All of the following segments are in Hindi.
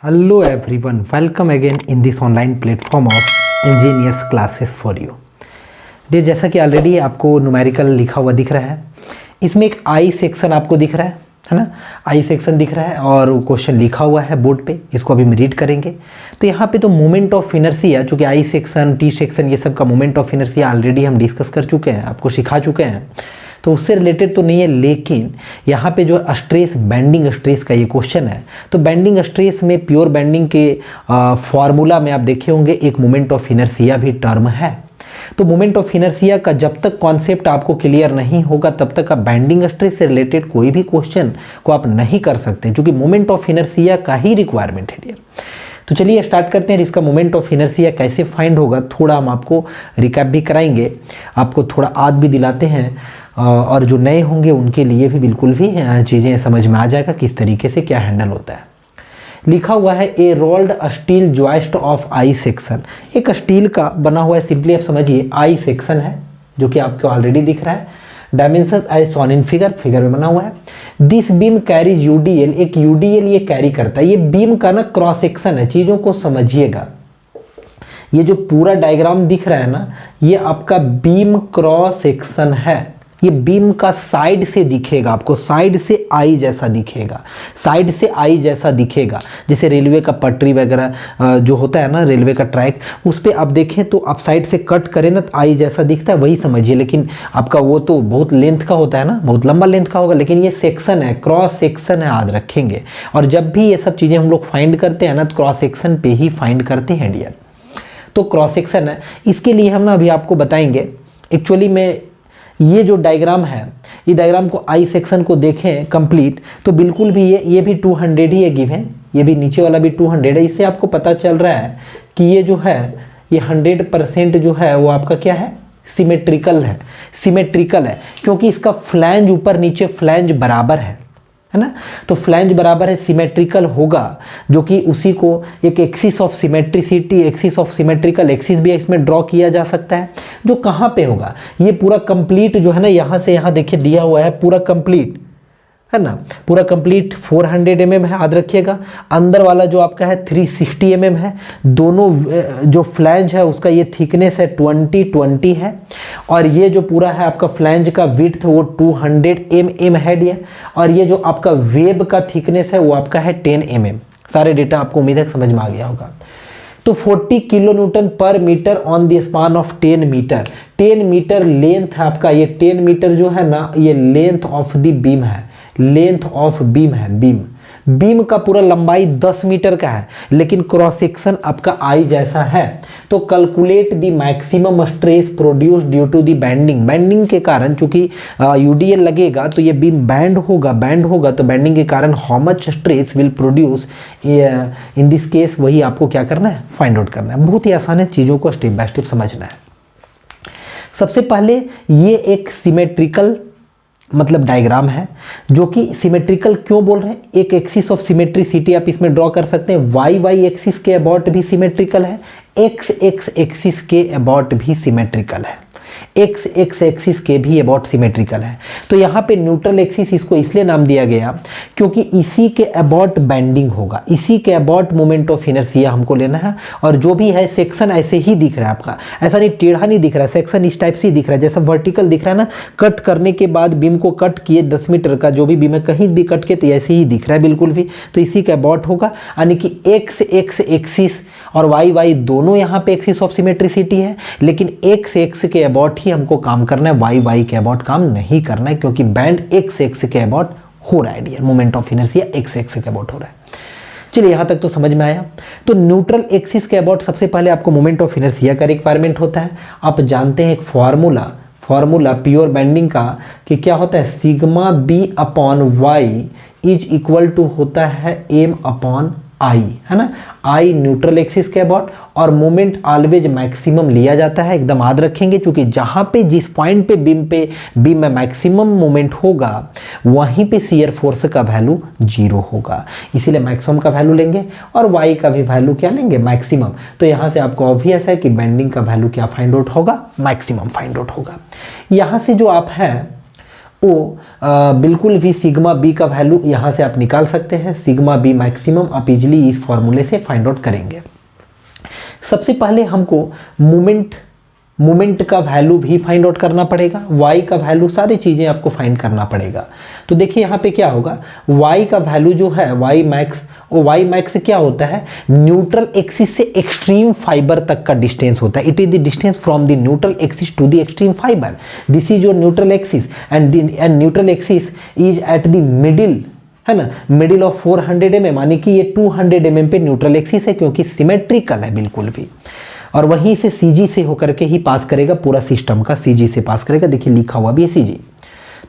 Hello everyone, welcome again in this online platform of Engineers Classes for you। Dear, जैसा कि ऑलरेडी आपको न्यूमेरिकल लिखा हुआ दिख रहा है, इसमें एक आई सेक्शन आपको दिख रहा है ना। आई सेक्शन दिख रहा है और क्वेश्चन लिखा हुआ है बोर्ड पे, इसको अभी हम रीड करेंगे। तो यहाँ पे तो मोमेंट ऑफ इनर्शिया, चूँकि आई सेक्शन टी सेक्शन ये सब का मोमेंट ऑफ इनर्शिया ऑलरेडी हम डिस्कस कर चुके हैं, आपको सिखा चुके हैं, तो उससे रिलेटेड तो नहीं है। लेकिन यहाँ पे जो स्ट्रेस, बेंडिंग स्ट्रेस का ये क्वेश्चन है, तो बेंडिंग स्ट्रेस में प्योर बेंडिंग के फॉर्मूला में आप देखे होंगे एक मोमेंट ऑफ इनर्शिया भी टर्म है। तो मोमेंट ऑफ इनर्शिया का जब तक कॉन्सेप्ट आपको क्लियर नहीं होगा तब तक आप बेंडिंग स्ट्रेस से रिलेटेड कोई भी क्वेश्चन को आप नहीं कर सकते, क्योंकि मोमेंट ऑफ इनर्शिया का ही रिक्वायरमेंट है डियर। तो चलिए स्टार्ट करते हैं। इसका मोमेंट ऑफ इनर्शिया कैसे फाइंड होगा थोड़ा हम आपको रिकैप भी कराएंगे, आपको थोड़ा याद भी दिलाते हैं, और जो नए होंगे उनके लिए भी बिल्कुल भी चीज़ें समझ में आ जाएगा किस तरीके से क्या हैंडल होता है। लिखा हुआ है ए rolled steel joist of I section. एक स्टील का बना हुआ है, सिंपली आप समझिए आई सेक्शन है जो कि आपको ऑलरेडी दिख रहा है। Dimensions as shown in figure में बना हुआ है। दिस बीम कैरीज यूडीएल, एक यूडीएल ये कैरी करता है। ये बीम का ना क्रॉस सेक्शन है, चीज़ों को समझिएगा। ये जो पूरा डायग्राम दिख रहा है ना, ये आपका बीम क्रॉस सेक्शन है। ये बीम का साइड से दिखेगा, आपको साइड से आई जैसा दिखेगा, साइड से आई जैसा दिखेगा। जैसे रेलवे का पटरी वगैरह जो होता है ना, रेलवे का ट्रैक, उस पर आप देखें तो आप साइड से कट करें ना तो आई जैसा दिखता है, वही समझिए। लेकिन आपका वो तो बहुत लेंथ का होता है ना, बहुत लंबा लेंथ का होगा, लेकिन ये सेक्शन है, क्रॉस सेक्शन है, याद रखेंगे। और जब भी ये सब चीज़ें हम लोग फाइंड करते हैं ना तो क्रॉस सेक्शन पे ही फाइंड करते हैं डियर। तो क्रॉस सेक्शन है, इसके लिए हम ना अभी आपको बताएंगे। एक्चुअली में ये जो डायग्राम है, ये डायग्राम को आई सेक्शन को देखें कंप्लीट, तो बिल्कुल भी ये भी 200 ही है गिवन, ये भी नीचे वाला भी 200 है। इससे आपको पता चल रहा है कि ये जो है ये 100% जो है वो आपका क्या है, सिमेट्रिकल है। सिमेट्रिकल है क्योंकि इसका फ्लैंज ऊपर नीचे फ्लैंज बराबर है ना। तो फ्लैंज बराबर है, सिमेट्रिकल होगा, जो कि उसी को एक axis of symmetricity, axis of symmetrical axis भी इसमें ड्रॉ किया जा सकता है। जो कहाँ पे होगा, ये पूरा कंप्लीट जो है ना, यहाँ से यहाँ देखिए दिया हुआ है पूरा कंप्लीट है ना, पूरा कंप्लीट 400 mm है, याद रखिएगा। अंदर वाला जो आपका है 360 mm है। दोनों जो फ्लैंज है उसका ये थिकनेस है 20 है, और ये जो पूरा है आपका फ्लैंज का विड्थ वो 200 mm है डियर। और ये जो आपका वेब का थिकनेस है वो आपका है 10 mm। सारे डेटा आपको उम्मीद है समझ में आ गया होगा। तो 40 किलो न्यूटन पर metre on the span of 10 metre. 10 metre length है आपका, ये 10 मीटर जो है ना, ये लेंथ ऑफ द बीम है, लेंथ ऑफ बीम है। बीम का पूरा लंबाई 10 मीटर का है, लेकिन क्रॉस सेक्शन आपका आई जैसा है। तो calculate the maximum stress produce due to the bending के कारण, चूंकि यूडीएल लगेगा तो ये बीम बैंड होगा, तो बेंडिंग के कारण how much stress will produce in this case, वही आपको क्या करना है, फाइंड आउट करना है। बहुत ही आसान है, चीज़ों को स्टेप बाय स्टेप समझना है। सबसे पहले ये एक सिमेट्रिकल मतलब डायग्राम है, जो कि सिमेट्रिकल क्यों बोल रहे हैं, एक एक्सिस ऑफ सिमेट्रिसिटी आप इसमें ड्रॉ कर सकते हैं। वाई एक्सिस के अबाउट भी सिमेट्रिकल है, एक्स एक्सिस के अबाउट भी सिमेट्रिकल है, एक्स एक्सिस के भी अबाउट सिमेट्रिकल है। तो यहाँ पे न्यूट्रल एक्सिस इसको इसलिए नाम दिया गया क्योंकि इसी के अबाउट बेंडिंग होगा, इसी के अबाउट मोमेंट ऑफ इनर्शिया हमको लेना है। और जो भी है सेक्शन ऐसे ही दिख रहा है आपका, ऐसा नहीं टेढ़ा नहीं दिख रहा है, सेक्शन इस टाइप से ही दिख रहा है, जैसा वर्टिकल दिख रहा है ना। कट करने के बाद बीम को कट किए 10 मीटर का जो भी बीम है, कहीं भी कट के तो ऐसे ही दिख रहा है बिल्कुल भी। तो इसी के अबाउट होगा, यानी कि एक्स एक्सिस और वाई दोनों यहाँ पे एक्सिस ऑफ सिमेट्रिसिटी है, लेकिन एक्स के अबाउट ही हमको काम करना है, वाई के अबाउट काम नहीं करना है, क्योंकि बैंड एक्स के अबाउट हो रहा है dear. Moment of inertia x के अबाउट हो रहा है। चलिए यहाँ तक तो समझ में आया। तो न्यूट्रल एक्सिस के अबाउट सबसे पहले आपको मोमेंट ऑफ इनर्शिया का रिक्वायरमेंट होता है। आप जानते हैं एक फॉर्मूला प्योर बेंडिंग का कि क्या होता है, sigma b upon y is equal to होता है एम अपॉन आई, है ना। आई न्यूट्रल एक्सिस के अबाउट, और मोमेंट ऑलवेज मैक्सिमम लिया जाता है, एकदम याद रखेंगे, क्योंकि जहां पे जिस पॉइंट पे बीम में मैक्सिमम मोमेंट होगा वहीं पे शियर फोर्स का वैल्यू 0 होगा, इसीलिए मैक्सिमम का वैल्यू लेंगे। और वाई का भी वैल्यू क्या लेंगे, मैक्सिमम। तो यहाँ से आपको ऑब्वियस है कि बेंडिंग का वैल्यू क्या फाइंड आउट होगा, मैक्सिमम फाइंड आउट होगा। यहाँ से जो आप है वो बिल्कुल भी सिग्मा बी का वैल्यू यहाँ से आप निकाल सकते हैं। सिग्मा बी मैक्सिमम आप इजली इस फॉर्मूले से फाइंड आउट करेंगे। सबसे पहले हमको मोमेंट का वैल्यू भी फाइंड आउट करना पड़ेगा, y का वैल्यू, सारी चीज़ें आपको फाइंड करना पड़ेगा। तो देखिए यहाँ पे क्या होगा, y का वैल्यू जो है y मैक्स, और y मैक्स क्या होता है, न्यूट्रल एक्सिस से एक्सट्रीम फाइबर तक का डिस्टेंस होता है। It is the distance from the neutral axis to the extreme fibre. This is your neutral axis and neutral axis is at the middle, है ना, मिडिल ऑफ 400 mm, यानी कि ये 200 mm पे न्यूट्रल एक्सिस है, क्योंकि सिमेट्रिकल है बिल्कुल भी। और वहीं से CG से होकर के ही पास करेगा, पूरा सिस्टम का CG से पास करेगा। देखिए लिखा हुआ भी है CG।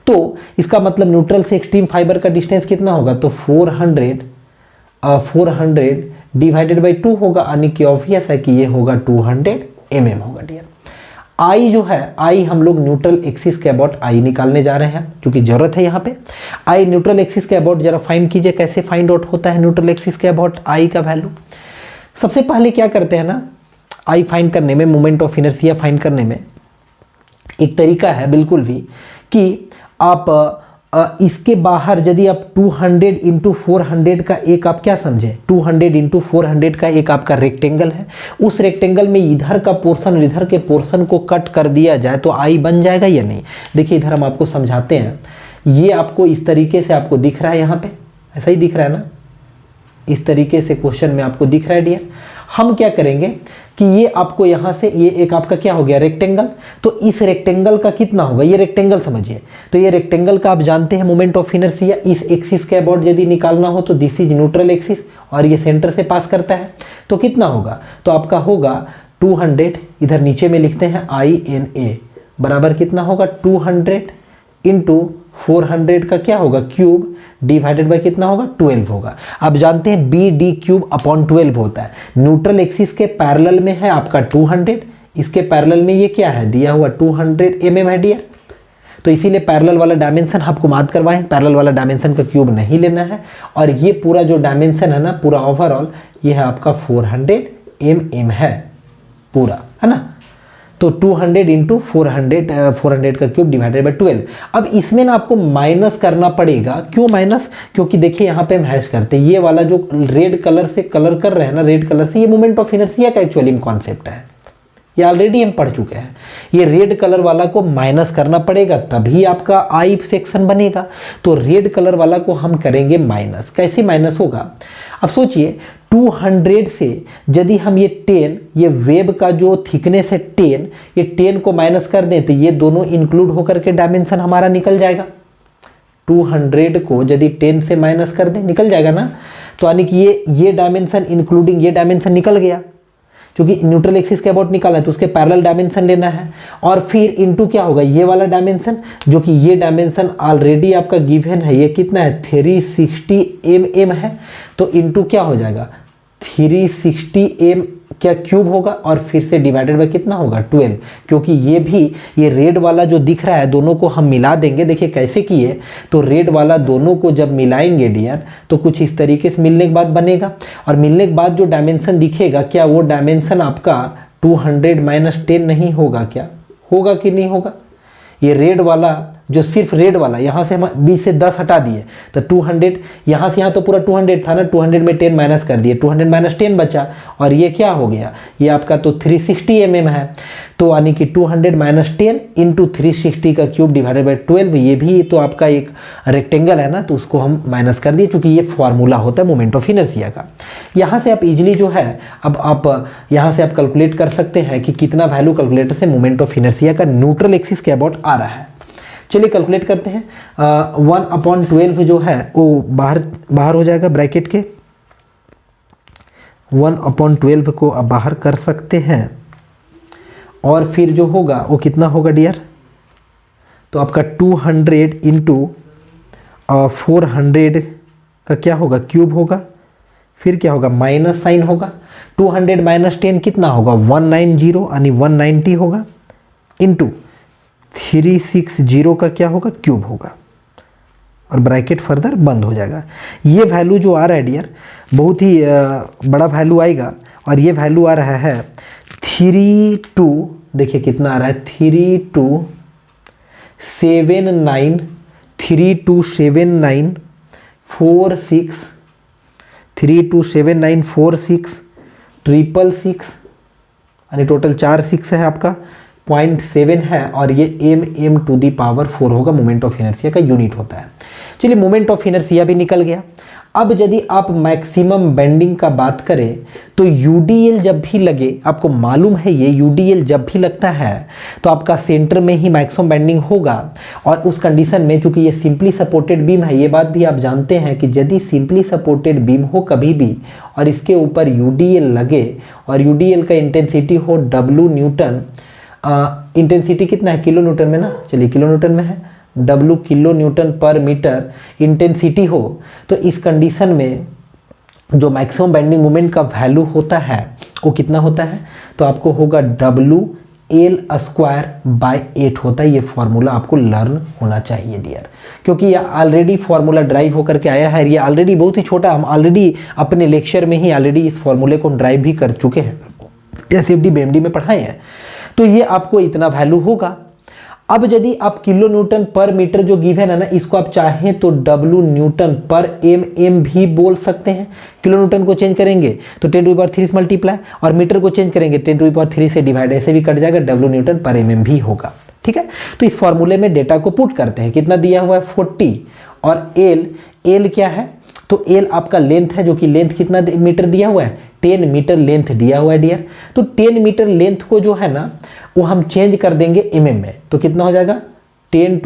तो इसका मतलब न्यूट्रल से एक्सट्रीम फाइबर का डिस्टेंस कितना होगा, तो 400 डिवाइडेड बाई 2 होगा, यानी कि ऑब्वियस है कि ये होगा 200 mm होगा डियर। आई जो है, आई हम लोग न्यूट्रल एक्सिस के अबाउट आई निकालने जा रहे हैं, क्योंकि जरूरत है यहाँ पे। आई न्यूट्रल एक्सिस के अबाउट जरा फाइंड कीजिए, कैसे फाइंड आउट होता है न्यूट्रल एक्सिस के अबाउट आई का वैल्यू। सबसे पहले क्या करते हैं ना, आई फाइंड करने में, मोमेंट ऑफ इनर्शिया फाइंड करने में एक तरीका है बिल्कुल भी, कि आप इसके बाहर यदि आप 200 इंटू 400 का एक आप क्या समझे, 200 इंटू 400 का एक आपका रेक्टेंगल है, उस रेक्टेंगल में इधर का पोर्शन और इधर के पोर्शन को कट कर दिया जाए तो आई बन जाएगा या नहीं। देखिए इधर हम आपको समझाते हैं। ये आपको इस तरीके से आपको दिख रहा है, यहाँ पे ऐसा ही दिख रहा है ना, इस तरीके से क्वेश्चन में आपको दिख रहा है डियर। हम क्या करेंगे कि ये आपको यहाँ से, ये एक आपका क्या हो गया, रेक्टेंगल। तो इस रेक्टेंगल का कितना होगा, ये रेक्टेंगल समझिए। तो ये रेक्टेंगल का आप जानते हैं मोमेंट ऑफ इनर्शिया, इस एक्सिस के अबाउट यदि निकालना हो तो दिस इज न्यूट्रल एक्सिस, और ये सेंटर से पास करता है, तो कितना होगा, तो आपका होगा 200, इधर नीचे में लिखते हैं INA, बराबर कितना होगा 200 इंटू 400 का क्या होगा क्यूब, डिवाइडेड बाय कितना होगा 12 होगा। आप जानते हैं BD क्यूब अपॉन 12 होता है। न्यूट्रल एक्सिस के पैरेलल में है आपका 200, इसके पैरेलल में ये क्या है दिया हुआ 200 mm है डियर। तो इसीलिए पैरेलल वाला डायमेंशन आपको याद करवाएं, पैरेलल वाला डायमेंशन का क्यूब नहीं लेना है। और ये पूरा जो डायमेंशन है ना, पूरा ओवरऑल ये है आपका 400 mm है पूरा, है ना। तो 200 इंटू 400 का क्यूब डिवाइडेड बाई 12। अब इसमें ना आपको माइनस करना पड़ेगा। क्यों माइनस, क्योंकि देखिए यहाँ पे हम हैश करते हैं, ये वाला जो रेड कलर से कलर कर रहे हैं ना, रेड कलर से, ये मोमेंट ऑफ इनर्शिया का एक्चुअली में कॉन्सेप्ट है, ये ऑलरेडी हम पढ़ चुके हैं। ये रेड कलर वाला को माइनस करना पड़ेगा, तभी आपका आई सेक्शन बनेगा। तो रेड कलर वाला को हम करेंगे माइनस। कैसे माइनस होगा, अब सोचिए 200 से यदि हम ये 10, ये वेब का जो थिकनेस है 10, ये 10 को माइनस कर दें तो ये दोनों इंक्लूड होकर के डायमेंशन हमारा निकल जाएगा। 200 को यदि 10 से माइनस कर दें निकल जाएगा ना, तो यानी कि ये डायमेंशन इंक्लूडिंग ये डायमेंशन निकल गया, क्योंकि न्यूट्रल एक्सिस के अबाउट निकालना है तो उसके पैरेलल डायमेंशन लेना है। और फिर इनटू क्या होगा, ये वाला डायमेंशन, जो कि ये डायमेंशन ऑलरेडी आपका गिवन है, ये कितना है 360 mm है। तो इनटू क्या हो जाएगा 360 m क्या क्यूब होगा, और फिर से डिवाइडेड बाय कितना होगा 12, क्योंकि ये भी, ये रेड वाला जो दिख रहा है दोनों को हम मिला देंगे। देखिए कैसे किए, तो रेड वाला दोनों को जब मिलाएंगे डियर तो कुछ इस तरीके से मिलने के बाद बनेगा। और मिलने के बाद जो डायमेंशन दिखेगा, क्या वो डायमेंशन आपका 200 माइनस 10 नहीं होगा, क्या होगा कि नहीं होगा। ये रेड वाला जो सिर्फ रेड वाला, यहाँ से हम 20 से 10 हटा दिए तो 200, यहाँ से यहाँ तो पूरा 200 था ना, 200 में 10 माइनस कर दिए, 200 माइनस 10 बचा, और ये क्या हो गया, ये आपका तो 360 mm है। तो यानी कि 200 माइनस 10 इंटू 360 का क्यूब डिवाइडेड बाई 12, ये भी तो आपका एक रेक्टेंगल है ना, तो उसको हम माइनस कर दिए, क्योंकि ये फॉर्मूला होता है मोमेंट ऑफ इनर्शिया का। यहाँ से आप इजीली जो है, अब आप यहाँ से आप कैलकुलेट कर सकते हैं कि कितना वैल्यू कैलकुलेटर से मोमेंट ऑफ इनर्शिया का न्यूट्रल एक्सिस के अबाउट आ रहा है। चलिए कैलकुलेट करते हैं। 1/12 जो है वो बाहर हो जाएगा ब्रैकेट के, 1/12 को आप बाहर कर सकते हैं। और फिर जो होगा वो कितना होगा डियर, तो आपका 200 इंटू 400 का क्या होगा क्यूब होगा, फिर क्या होगा माइनस साइन होगा, 200 माइनस 10 कितना होगा 190 यानी 190 होगा, इंटू 360 का क्या होगा क्यूब होगा, और ब्रैकेट फर्दर बंद हो जाएगा। ये वैल्यू जो आ रहा है डियर बहुत ही बड़ा वैल्यू आएगा, और ये वैल्यू आ रहा है 32, देखिए कितना आ रहा है 3279 327946 327946 666 यानी टोटल 4 6 है आपका, 0.7 है, और ये m/4 होगा, मोमेंट ऑफ इनर्शिया का यूनिट होता है। चलिए मोमेंट ऑफ इनर्शिया भी निकल गया। अब यदि आप मैक्सिमम बेंडिंग का बात करें तो यूडीएल जब भी लगे, आपको मालूम है ये यूडीएल जब भी लगता है तो आपका सेंटर में ही मैक्सिमम बेंडिंग होगा, और उस कंडीशन में चूंकि ये सिंपली सपोर्टेड बीम है, ये बात भी आप जानते हैं कि यदि सिंपली सपोर्टेड बीम हो कभी भी और इसके ऊपर यूडीएल लगे और यूडीएल का इंटेंसिटी हो W न्यूटन, इंटेंसिटी कितना है किलो न्यूटन में ना, चलिए किलो न्यूटन में है, W किलो न्यूटन पर मीटर इंटेंसिटी हो, तो इस कंडीशन में जो मैक्सिमम बेंडिंग मोमेंट का वैल्यू होता है वो कितना होता है, तो आपको होगा WL²/8 होता है। ये फॉर्मूला आपको लर्न होना चाहिए डियर, क्योंकि ये ऑलरेडी फॉर्मूला ड्राइव होकर के आया है, ये ऑलरेडी बहुत ही छोटा, हम ऑलरेडी अपने लेक्चर में ही ऑलरेडी इस फॉर्मूले को ड्राइव भी कर चुके हैं, SFD BMD में पढ़ाए हैं। तो ये आपको इतना वैल्यू होगा। अब यदि आप किलो न्यूटन पर मीटर जो गिवन है ना, इसको आप चाहें तो W न्यूटन पर mm भी बोल सकते हैं। किलो न्यूटन को चेंज करेंगे तो 10⁻³ से मल्टीप्लाई, और मीटर को चेंज करेंगे 10⁻³ से डिवाइड, ऐसे भी कट जाएगा, W न्यूटन पर mm भी होगा। ठीक है, तो इस फॉर्मूले में डेटा को पुट करते हैं। कितना दिया हुआ है 40, और L क्या है, तो L आपका लेंथ है, जो कि लेंथ कितना मीटर दिया हुआ है, 10 मीटर लेंथ दिया हुआ है डियर। तो 10 मीटर लेंथ को जो है ना वो हम चेंज कर देंगे mm में, तो कितना हो जाएगा 10 ×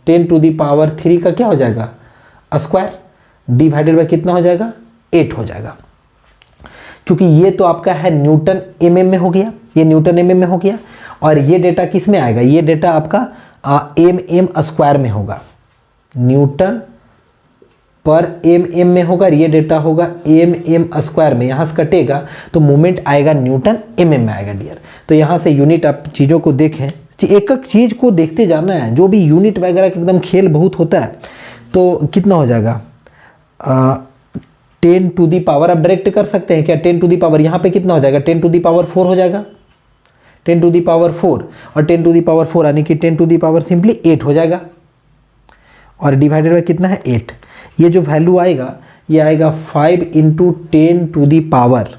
10⁻³ का क्या हो जाएगा स्क्वायर, डिवाइडेड बाय कितना हो जाएगा 8 हो जाएगा। क्योंकि ये तो आपका है न्यूटन mm में हो गया, ये न्यूटन mm में हो गया, और ये डेटा किस में आएगा, ये डेटा आपका mm² में होगा, न्यूटन पर mm में होगा, ये डेटा होगा mm² में, यहाँ से कटेगा तो मोमेंट आएगा न्यूटन mm में आएगा डियर। तो यहाँ से यूनिट आप चीज़ों को देखें, एक एक चीज़ को देखते जाना है, जो भी यूनिट वगैरह का एकदम खेल बहुत होता है। तो कितना हो जाएगा 10⁻, आप डायरेक्ट कर सकते हैं क्या 10⁻, यहाँ पे कितना हो जाएगा 10⁻4 हो जाएगा, 10⁻4, और 10⁻4 यानी कि 10⁻ सिंपली 8 हो जाएगा, और डिवाइडेड बाय कितना है 8। ये जो वैल्यू आएगा ये आएगा 5 ×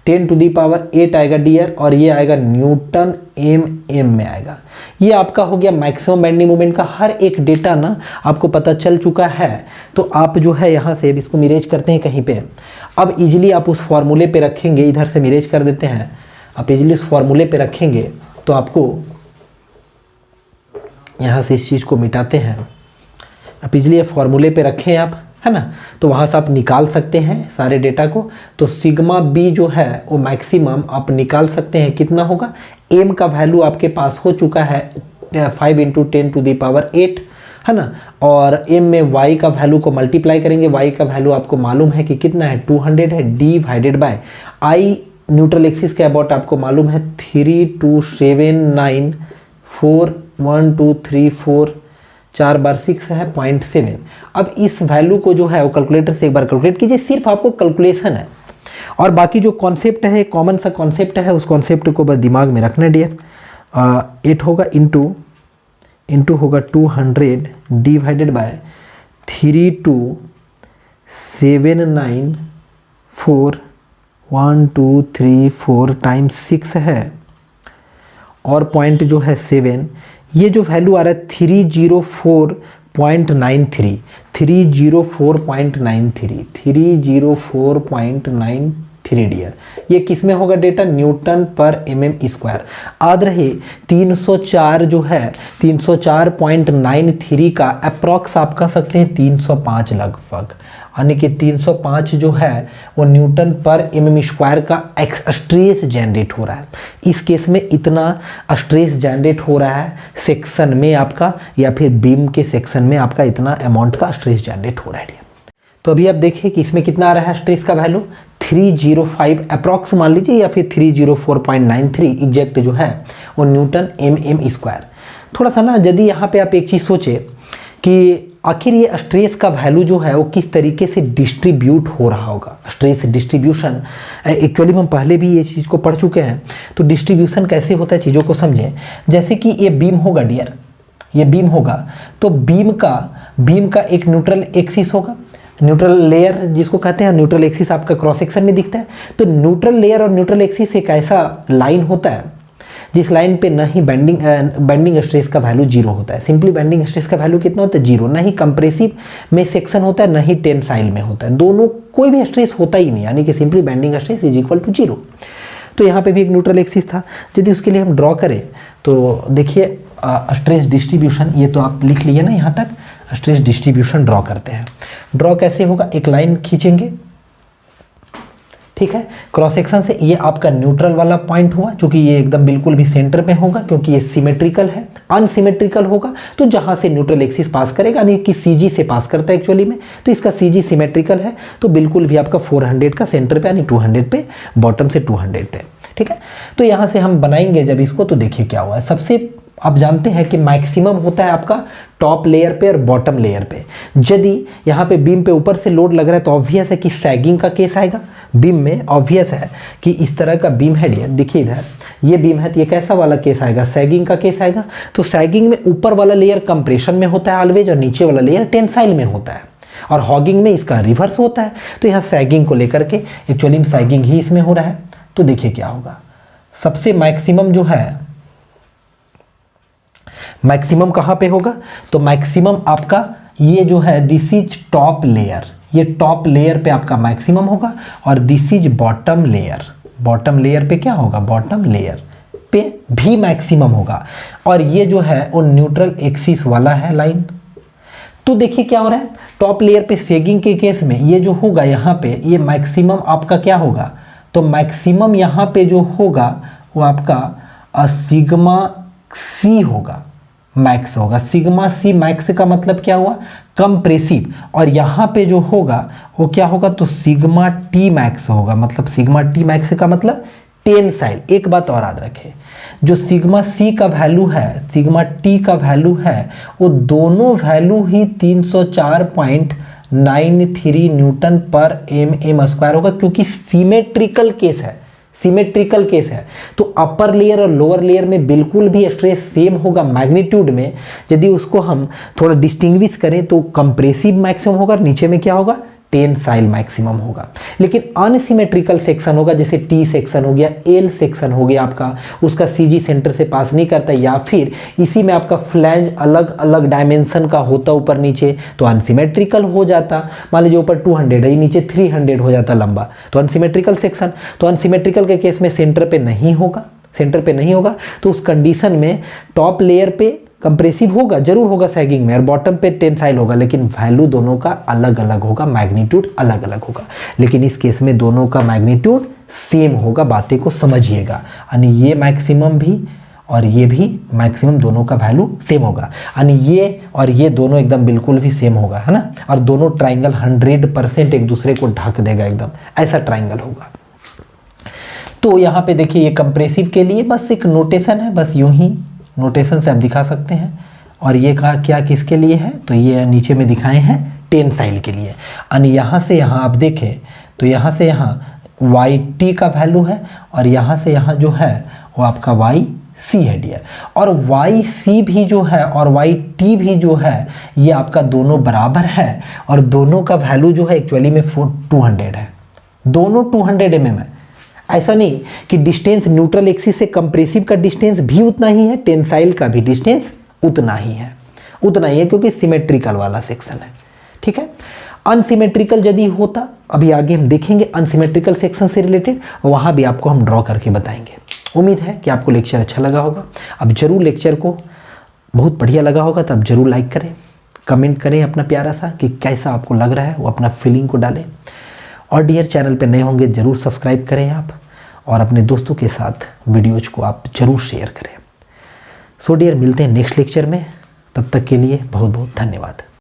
10⁸ आएगा डियर, और ये आएगा न्यूटन mm में आएगा। ये आपका हो गया मैक्सिमम बेंडिंग मोमेंट का हर एक डेटा ना आपको पता चल चुका है। तो आप जो है यहाँ से इसको मिरेज करते हैं कहीं पे, अब इजीली आप उस फॉर्मूले पे रखेंगे, इधर से मिरेज कर देते हैं, आप इजीली उस फॉर्मूले पे रखेंगे तो आपको यहाँ से इस चीज़ को मिटाते हैं, आप इजीली फॉर्मूले पे रखें आप, है ना, तो वहाँ से आप निकाल सकते हैं सारे डेटा को। तो सिग्मा बी जो है वो मैक्सिमम आप निकाल सकते हैं, कितना होगा, m का वैल्यू आपके पास हो चुका है 5 × 10⁸, है ना, और m में y का वैल्यू को मल्टीप्लाई करेंगे, y का वैल्यू आपको मालूम है कि कितना है 200 है, divided by i neutral axis के अबाउट आपको मालूम है 32794 1 2 3 4 4 बार 6 है 0.7। अब इस वैल्यू को जो है वो कैलकुलेटर से एक बार कैलकुलेट कीजिए, सिर्फ आपको कैलकुलेशन है, और बाकी जो कॉन्सेप्ट है कॉमन सा कॉन्सेप्ट है, उस कॉन्सेप्ट को बस दिमाग में रखना डियर। 8 होगा इंटू होगा 200 डिवाइडेड बाय 32794 1 2 3 4 टाइम्स 6 है, और पॉइंट जो है 7, ये जो वैल्यू आ रहा है 304.93 डियर। ये किस में होगा डेटा, न्यूटन पर mm²। याद रहे 304 जो है 304.93 का अप्रॉक्स आप कह सकते हैं 305 लगभग, यानी कि 305 जो है वो न्यूटन पर mm² का स्ट्रेस जनरेट हो रहा है। इस केस में इतना स्ट्रेस जनरेट हो रहा है सेक्शन में आपका, या फिर बीम के सेक्शन में आपका इतना अमाउंट का स्ट्रेस जनरेट हो रहा है। तो अभी आप देखिए कि इसमें कितना आ रहा है स्ट्रेस का वैल्यू 305 अप्रॉक्स मान लीजिए, या फिर 304.93 एग्जैक्ट जो है वो न्यूटन mm²। थोड़ा सा ना यदि यहाँ पे आप एक चीज़ सोचे कि आखिर ये स्ट्रेस का वैल्यू जो है वो किस तरीके से डिस्ट्रीब्यूट हो रहा होगा। स्ट्रेस डिस्ट्रीब्यूशन एक्चुअली हम पहले भी ये चीज़ को पढ़ चुके हैं। तो डिस्ट्रीब्यूशन कैसे होता है, चीज़ों को समझें। जैसे कि ये बीम होगा डियर, ये बीम होगा, तो बीम का एक न्यूट्रल एक्सिस होगा, न्यूट्रल लेयर जिसको कहते हैं। न्यूट्रल एक्सिस आपका क्रॉस सेक्शन में दिखता है। तो न्यूट्रल लेयर और न्यूट्रल एक्सिस एक ऐसा लाइन होता है जिस लाइन पे ना ही बेंडिंग स्ट्रेस का वैल्यू जीरो होता है। सिंपली बेंडिंग स्ट्रेस का वैल्यू कितना होता है, जीरो। ना ही कंप्रेसिव में सेक्शन होता है, ना ही टेंसाइल में होता है, दोनों कोई भी स्ट्रेस होता ही नहीं, यानी कि simply bending stress is equal to zero. तो यहाँ पे भी एक न्यूट्रल एक्सिस था। यदि उसके लिए हम ड्रॉ करें तो देखिए स्ट्रेस डिस्ट्रीब्यूशन, ये तो आप लिख लिए ना यहाँ तक। स्ट्रेस डिस्ट्रीब्यूशन ड्रॉ करते हैं। ड्रॉ कैसे होगा, एक लाइन खींचेंगे, ठीक है, क्रॉस सेक्शन से। ये आपका न्यूट्रल वाला पॉइंट हुआ, क्योंकि ये एकदम बिल्कुल भी सेंटर में होगा, क्योंकि ये सिमेट्रिकल है। अनसिमेट्रिकल होगा तो जहां से न्यूट्रल एक्सिस पास करेगा, यानी कि सीजी से पास करता है एक्चुअली में, तो इसका सीजी सिमेट्रिकल है, तो बिल्कुल भी आपका 400 का सेंटर पे, यानी 200 पे, बॉटम से 200 पे, ठीक है। तो यहां से हम बनाएंगे जब इसको, तो देखिए क्या हुआ है। सबसे आप जानते हैं कि मैक्सिमम होता है आपका टॉप लेयर पे और बॉटम लेयर पे। यदि यहाँ पे बीम पे ऊपर से लोड लग रहा है तो ऑब्वियस है कि सैगिंग का केस आएगा। बीम में ऑब्वियस है कि इस तरह का बीम है डियर, देखिए इधर ये बीम है, तो ये कैसा वाला केस आएगा, सैगिंग का केस आएगा। तो सैगिंग में ऊपर वाला लेयर कंप्रेशन में होता है ऑलवेज, और नीचे वाला लेयर टेंसाइल में होता है। और हॉगिंग में इसका रिवर्स होता है। तो यहाँ सैगिंग को लेकर के एक्चुअली में सैगिंग ही इसमें हो रहा है। तो देखिए क्या होगा, सबसे मैक्सिमम जो है, मैक्सिमम कहां पे होगा, तो मैक्सिमम आपका ये जो है दिस इज टॉप लेयर, ये टॉप लेयर पे आपका मैक्सिमम होगा, और this is bottom layer. Bottom layer पे क्या होगा, बॉटम लेयर पे भी मैक्सिमम होगा। और ये जो है वो न्यूट्रल एक्सिस वाला है लाइन। तो देखिए क्या हो रहा है, टॉप लेयर पे सेगिंग के केस में ये जो होगा यहाँ पे, ये मैक्सिमम आपका क्या होगा, तो मैक्सिमम यहाँ पे जो होगा वो आपका सिग्मा सी होगा, मैक्स होगा। सिग्मा सी मैक्स का मतलब क्या हुआ, कंप्रेसिव। और यहाँ पे जो होगा वो क्या होगा, तो सिग्मा टी मैक्स होगा। मतलब सिग्मा टी मैक्स का मतलब टेंसाइल। एक बात और याद रखें, जो सिग्मा सी का वैल्यू है, सिग्मा टी का वैल्यू है, वो दोनों वैल्यू ही 304.93 न्यूटन पर एम स्क्वायर होगा, क्योंकि सिमेट्रिकल केस है, सिमेट्रिकल केस है। तो अपर लेयर और लोअर लेयर में बिल्कुल भी स्ट्रेस सेम होगा मैग्नीट्यूड में। यदि उसको हम थोड़ा डिस्टिंग्विश करें तो कंप्रेसिव मैक्सिमम होगा, नीचे में क्या होगा, टेंसाइल मैक्सिमम होगा। लेकिन अनसिमेट्रिकल सेक्शन होगा, जैसे टी सेक्शन हो गया, एल सेक्शन हो गया आपका, उसका सीजी सेंटर से पास नहीं करता, या फिर इसी में आपका फ्लैंज अलग अलग डायमेंशन का होता ऊपर नीचे, तो अनसिमेट्रिकल हो जाता। मान लीजिए ऊपर 200 है, नीचे 300 हो जाता लंबा, तो अनसिमेट्रिकल सेक्शन। तो अनसिमेट्रिकल के केस में सेंटर पे नहीं होगा, सेंटर पे नहीं होगा। तो उस कंडीशन में टॉप लेयर पे कंप्रेसिव होगा, जरूर होगा सैगिंग में, और बॉटम पे टेंसाइल होगा, लेकिन वैल्यू दोनों का अलग अलग होगा, मैग्नीट्यूड अलग अलग होगा। लेकिन इस केस में दोनों का मैग्नीट्यूड सेम होगा। बातें को समझिएगा, यानी ये मैक्सिमम भी और ये भी मैक्सिमम, दोनों का वैल्यू सेम होगा। यानी ये और ये दोनों एकदम बिल्कुल भी सेम होगा, है ना। और दोनों ट्राइंगल 100% एक दूसरे को ढक देगा, एकदम ऐसा ट्राइंगल होगा। तो यहाँ पे देखिए ये कंप्रेसिव के लिए बस एक नोटेशन है, बस यूं ही नोटेशन से आप दिखा सकते हैं। और ये कहा क्या किसके लिए है, तो ये नीचे में दिखाए हैं टेंसाइल के लिए। और यहाँ से यहाँ आप देखें तो यहाँ से यहाँ वाई टी का वैल्यू है, और यहाँ से यहाँ जो है वो आपका वाई सी है डियर। और वाई सी भी जो है और वाई टी भी जो है, ये आपका दोनों बराबर है, और दोनों का वैल्यू जो है एक्चुअली में 200 है, दोनों 200 mm है। ऐसा नहीं कि डिस्टेंस न्यूट्रल एक्सिस से कंप्रेसिव का डिस्टेंस भी उतना ही है, टेंसाइल का भी डिस्टेंस उतना ही है, उतना ही है, क्योंकि सिमेट्रिकल वाला सेक्शन है, ठीक है। अनसिमेट्रिकल यदि होता, अभी आगे हम देखेंगे अनसिमेट्रिकल सेक्शन से रिलेटेड, वहां भी आपको हम ड्रॉ करके बताएंगे। उम्मीद है कि आपको लेक्चर अच्छा लगा होगा। अब जरूर लेक्चर को बहुत बढ़िया लगा होगा तो आप जरूर लाइक करें, कमेंट करें अपना प्यारा सा कि कैसा आपको लग रहा है, वो अपना फीलिंग को डालें। और डियर चैनल पे नए होंगे जरूर सब्सक्राइब करें आप, और अपने दोस्तों के साथ वीडियोज को आप जरूर शेयर करें। सो डियर मिलते हैं नेक्स्ट लेक्चर में, तब तक के लिए बहुत बहुत धन्यवाद।